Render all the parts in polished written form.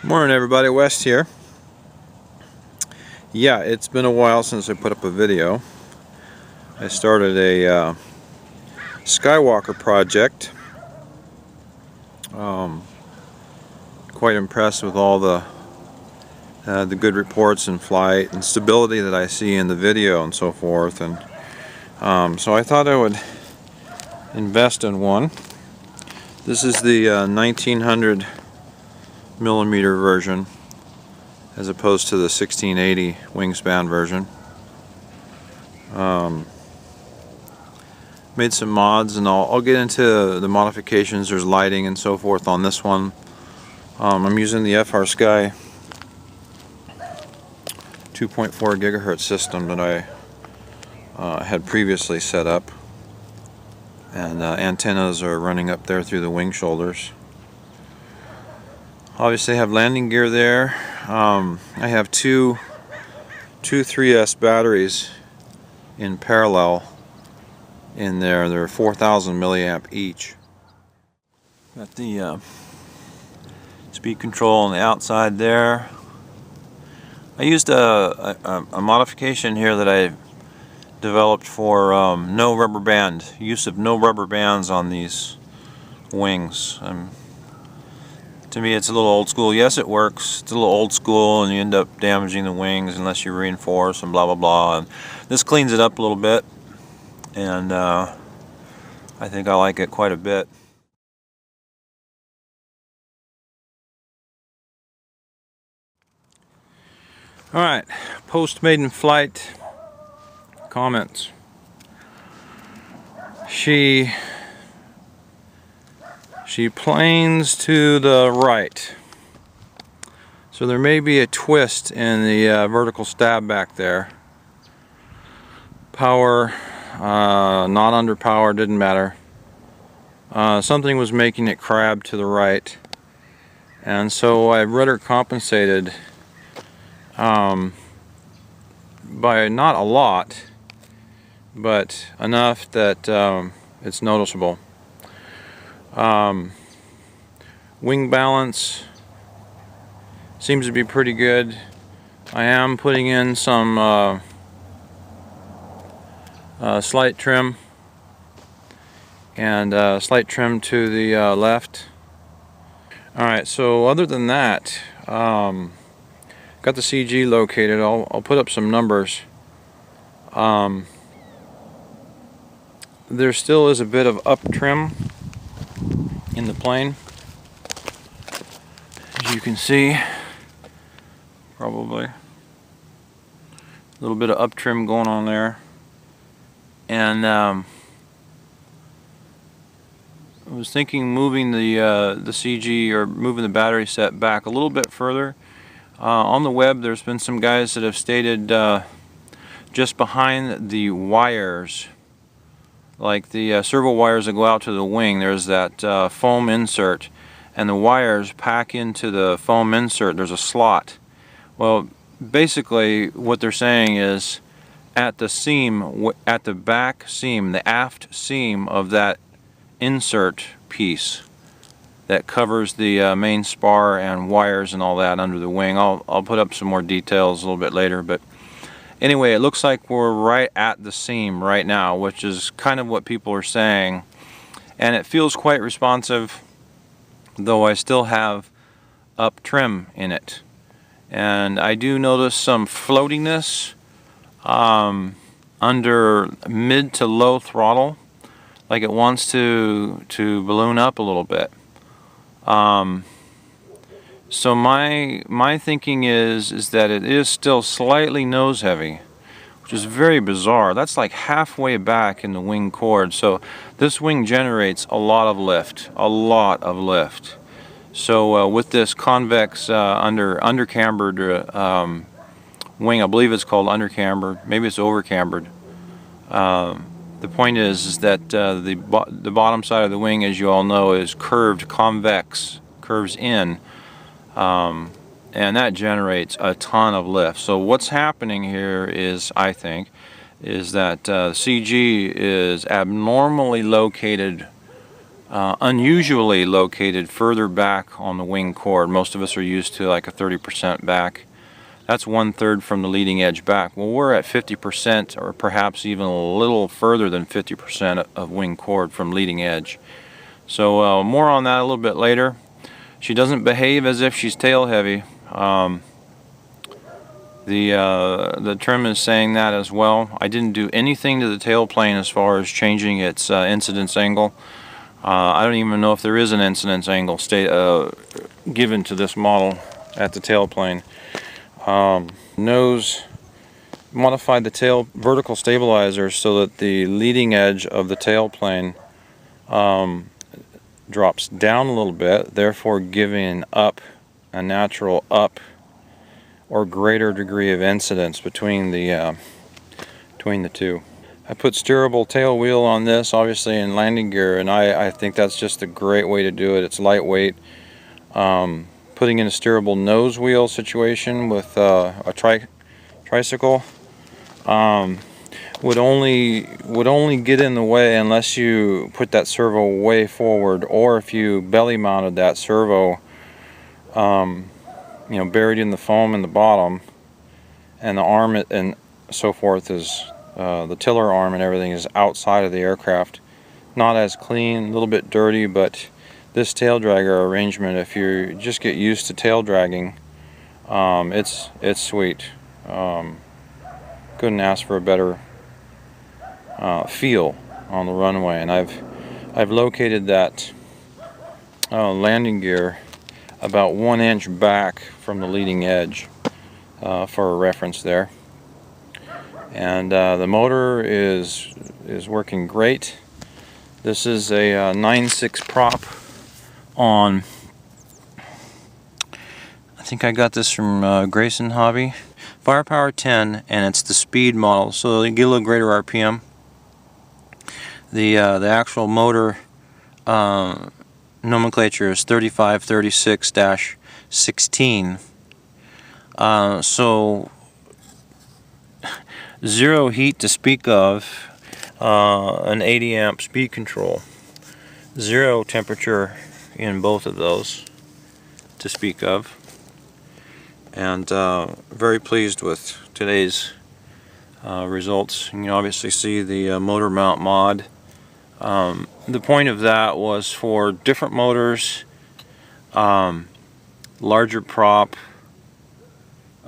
Morning everybody, West here. Yeah, it's been a while since I put up a video. I started a Skywalker project. Quite impressed with all the good reports in flight and stability that I see in the video and so forth. And so I thought I would invest in one. This is the 1900 millimeter version, as opposed to the 1680 wingspan version. Made some mods, and I'll get into the modifications. There's lighting and so forth on this one. I'm using the FR Sky 2.4 gigahertz system that I had previously set up, and antennas are running up there through the wing shoulders. Obviously I have landing gear there. I have two 3S batteries in parallel in there. They're 4,000 milliamp each. Got the speed control on the outside there. I used a modification here that I developed for use of no rubber bands on these wings. To me, it's a little old school. Yes, it works. It's a little old school, and you end up damaging the wings unless you reinforce and blah blah blah. And this cleans it up a little bit, and I think I like it quite a bit. All right, post maiden flight comments. She planes to the right, so there may be a twist in the vertical stab back there. Power, not under power, didn't matter. Something was making it crab to the right, and so I rudder compensated by not a lot, but enough that it's noticeable. Wing balance seems to be pretty good. I am putting in some slight trim, and slight trim to the left. Alright, so other than that, got the CG located. I'll put up some numbers. There still is a bit of up trim in the plane, as you can see, probably a little bit of up trim going on there. And I was thinking moving the CG, or moving the battery set back a little bit further. On the web there's been some guys that have stated just behind the wires, like the servo wires that go out to the wing, there's that foam insert, and the wires pack into the foam insert. There's a slot. Well, basically what they're saying is at the seam, at the back seam, the aft seam of that insert piece that covers the main spar and wires and all that under the wing. I'll put up some more details a little bit later, but anyway, it looks like we're right at the seam right now, which is kind of what people are saying, and it feels quite responsive, though I still have up trim in it. And I do notice some floatiness under mid to low throttle, like it wants to balloon up a little bit. So my thinking is that it is still slightly nose heavy, which is very bizarre. That's like halfway back in the wing chord. So this wing generates a lot of lift, So with this convex under cambered wing, I believe it's called under cambered, maybe it's over cambered. The point is that the bottom side of the wing, as you all know, is curved, convex, curves in, and that generates a ton of lift. So what's happening here is, I think, is that CG is abnormally located unusually located further back on the wing chord. Most of us are used to like a 30% back. That's 1/3 from the leading edge back. Well, we're at 50%, or perhaps even a little further than 50% of wing chord from leading edge. So more on that a little bit later. She doesn't behave as if she's tail heavy. The trim is saying that as well. I didn't do anything to the tail plane as far as changing its incidence angle. I don't even know if there is an incidence angle given to this model at the tail plane. Nose modified the tail vertical stabilizer so that the leading edge of the tail plane drops down a little bit, therefore giving a natural up or greater degree of incidence between the two. I put steerable tail wheel on this, obviously in landing gear, and I think that's just a great way to do it. It's lightweight. Putting in a steerable nose wheel situation with a tricycle would only get in the way unless you put that servo way forward, or if you belly mounted that servo, you know, buried in the foam in the bottom, and the arm and so forth is the tiller arm and everything is outside of the aircraft. Not as clean, a little bit dirty, but this tail dragger arrangement, if you just get used to tail dragging, it's sweet. Couldn't ask for a better feel on the runway, and I've located that landing gear about 1 inch back from the leading edge for a reference there. And the motor is working great. This is a 9/6 prop on, I think I got this from Grayson Hobby, firepower 10, and it's the speed model, so you get a little greater RPM. The actual motor nomenclature is 3536-16. So zero heat to speak of, an 80 amp speed control, zero temperature in both of those to speak of, and very pleased with today's results. You can obviously see the motor mount mod. The point of that was for different motors, larger prop.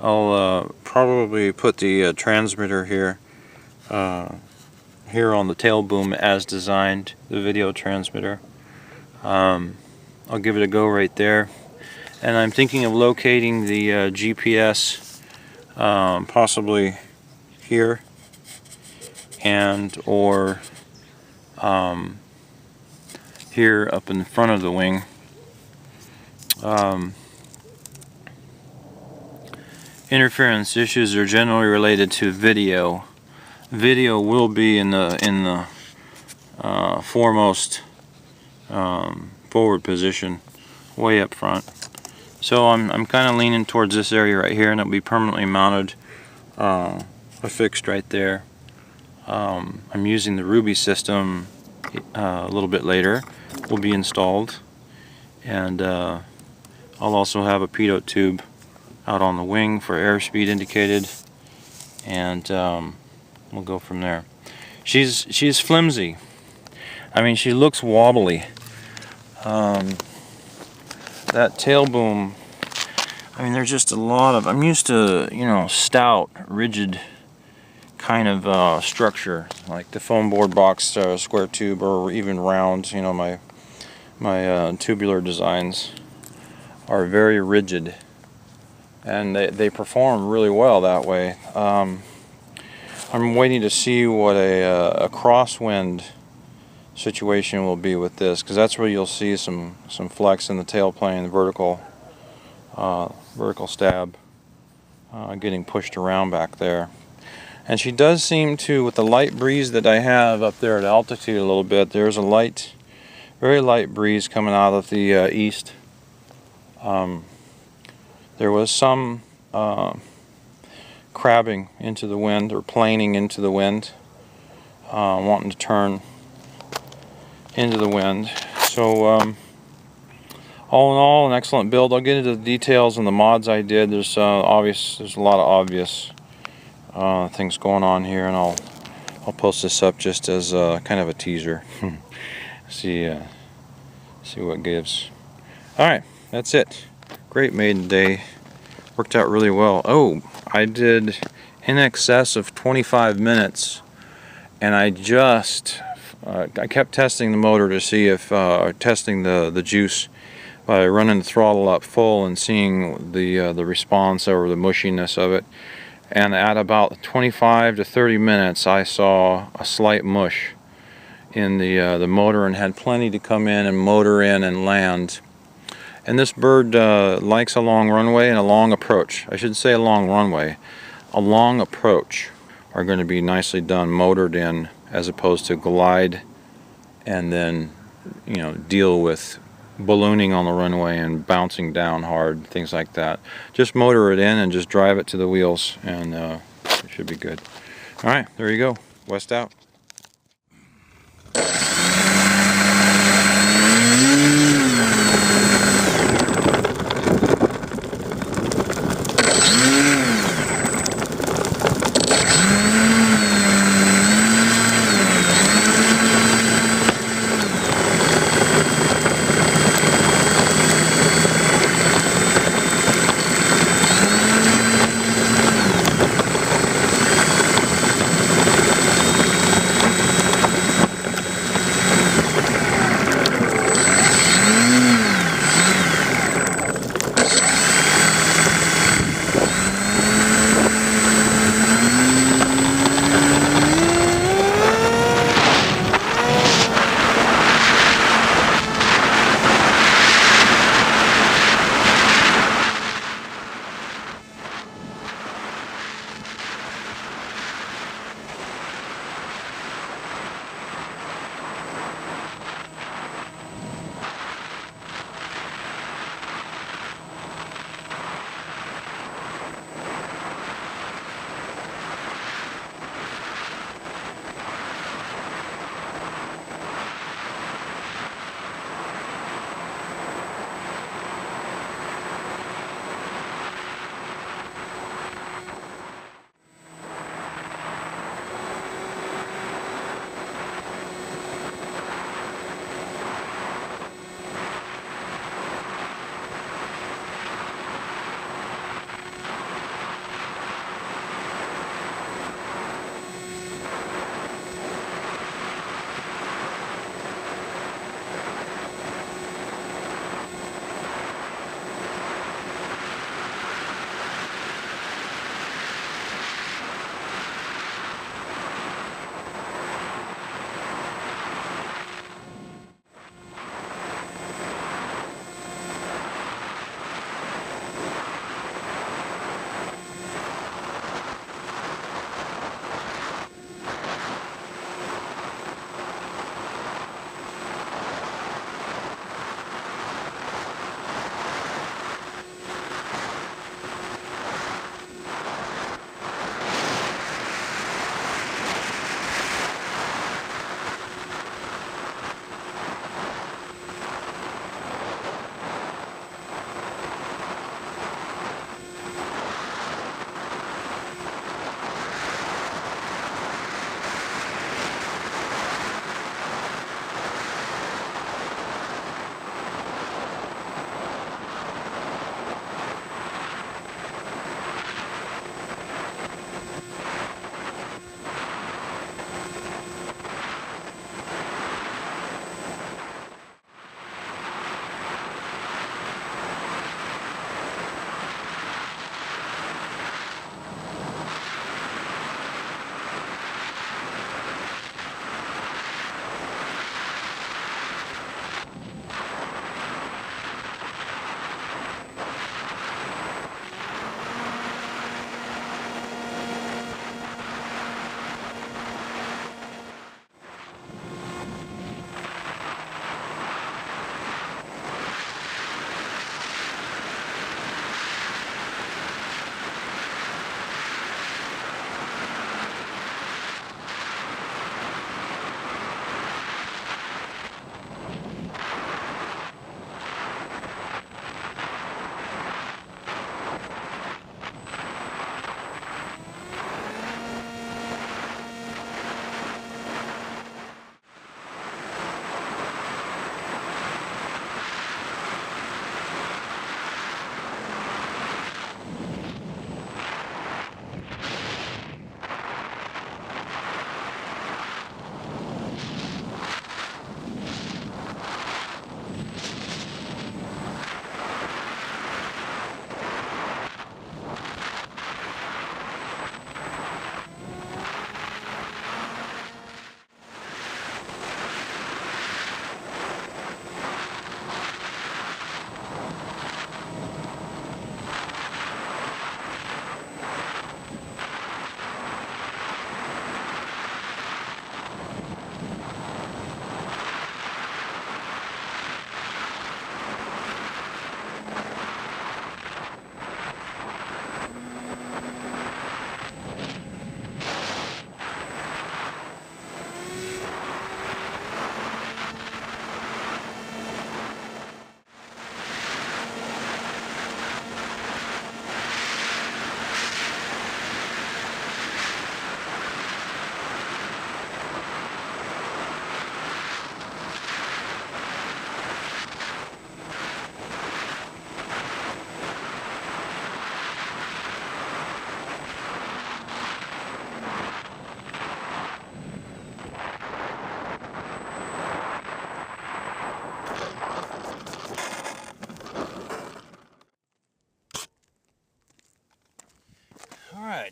I'll probably put the transmitter here on the tail boom as designed, the video transmitter. I'll give it a go right there, and I'm thinking of locating the GPS possibly here and or here up in the front of the wing. Interference issues are generally related to video. Video will be in the foremost forward position, way up front. So I'm kind of leaning towards this area right here, and it'll be permanently mounted, affixed right there. I'm using the Ruby system a little bit later. Will be installed, and I'll also have a pitot tube out on the wing for airspeed indicated, and we'll go from there. She's flimsy. I mean, she looks wobbly. That tail boom, I mean, there's just a lot of, I'm used to, you know, stout, rigid kind of structure, like the foam board box square tube, or even round. You know, my tubular designs are very rigid, and they perform really well that way. I'm waiting to see what a crosswind situation will be with this, because that's where you'll see some flex in the tail plane, the vertical stab getting pushed around back there. And she does seem to, with the light breeze that I have up there at altitude a little bit, there's a light, very light breeze coming out of the east. There was some crabbing into the wind, or planing into the wind, wanting to turn into the wind. So all in all, an excellent build. I'll get into the details and the mods I did. There's a lot of obvious things going on here, and I'll post this up just as kind of a teaser. see what gives. All right, that's it. Great maiden day. Worked out really well. Oh, I did in excess of 25 minutes, and I kept testing the motor to see if testing the juice by running the throttle up full and seeing the response or the mushiness of it. And at about 25 to 30 minutes, I saw a slight mush in the motor, and had plenty to come in and motor in and land. And this bird likes a long runway and a long approach. I should say a long runway. A long approach are going to be nicely done, motored in, as opposed to glide and then, you know, deal with ballooning on the runway and bouncing down hard, things like that. Just motor it in and just drive it to the wheels, and it should be good. All right, there you go. West out.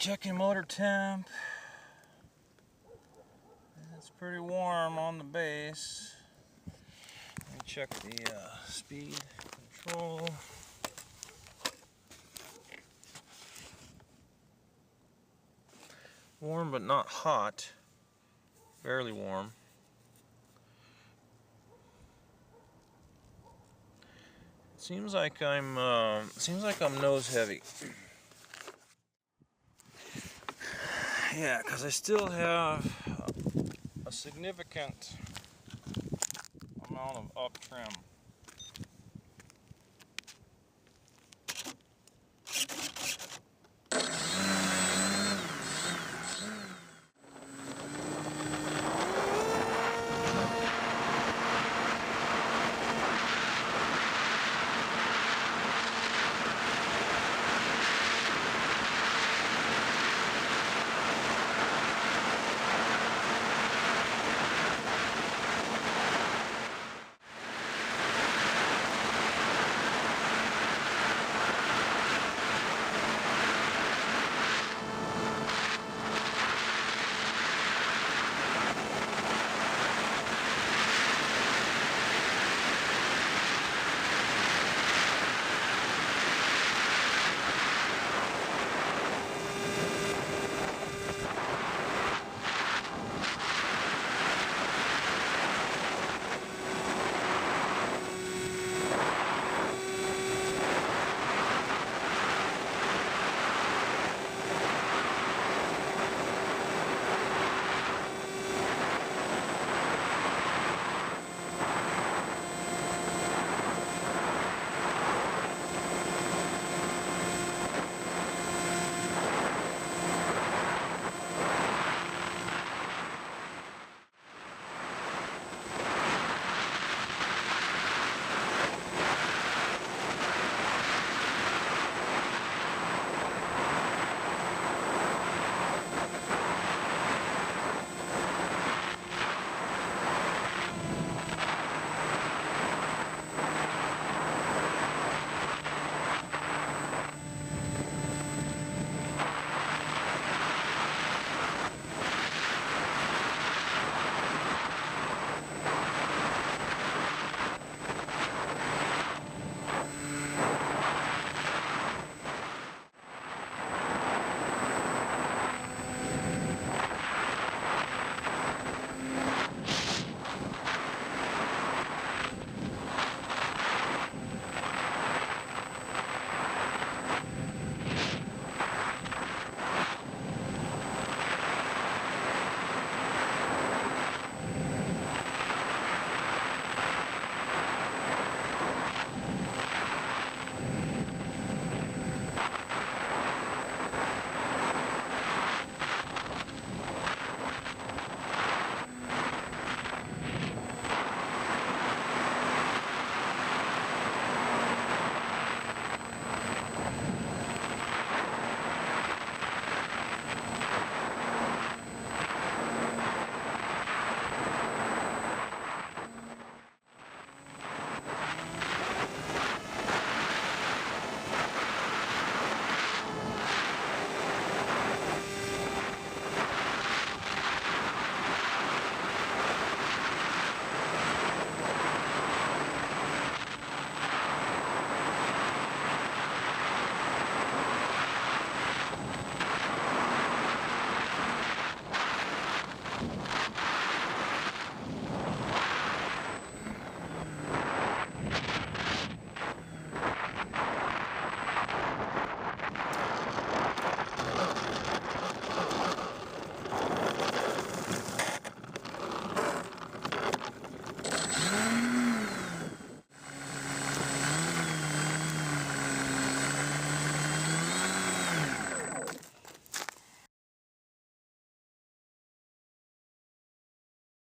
checking motor temp. It's pretty warm on the base. Let me check the speed control. Warm but not hot. Barely warm. Seems like I'm nose heavy. Yeah, because I still have a significant amount of up trim.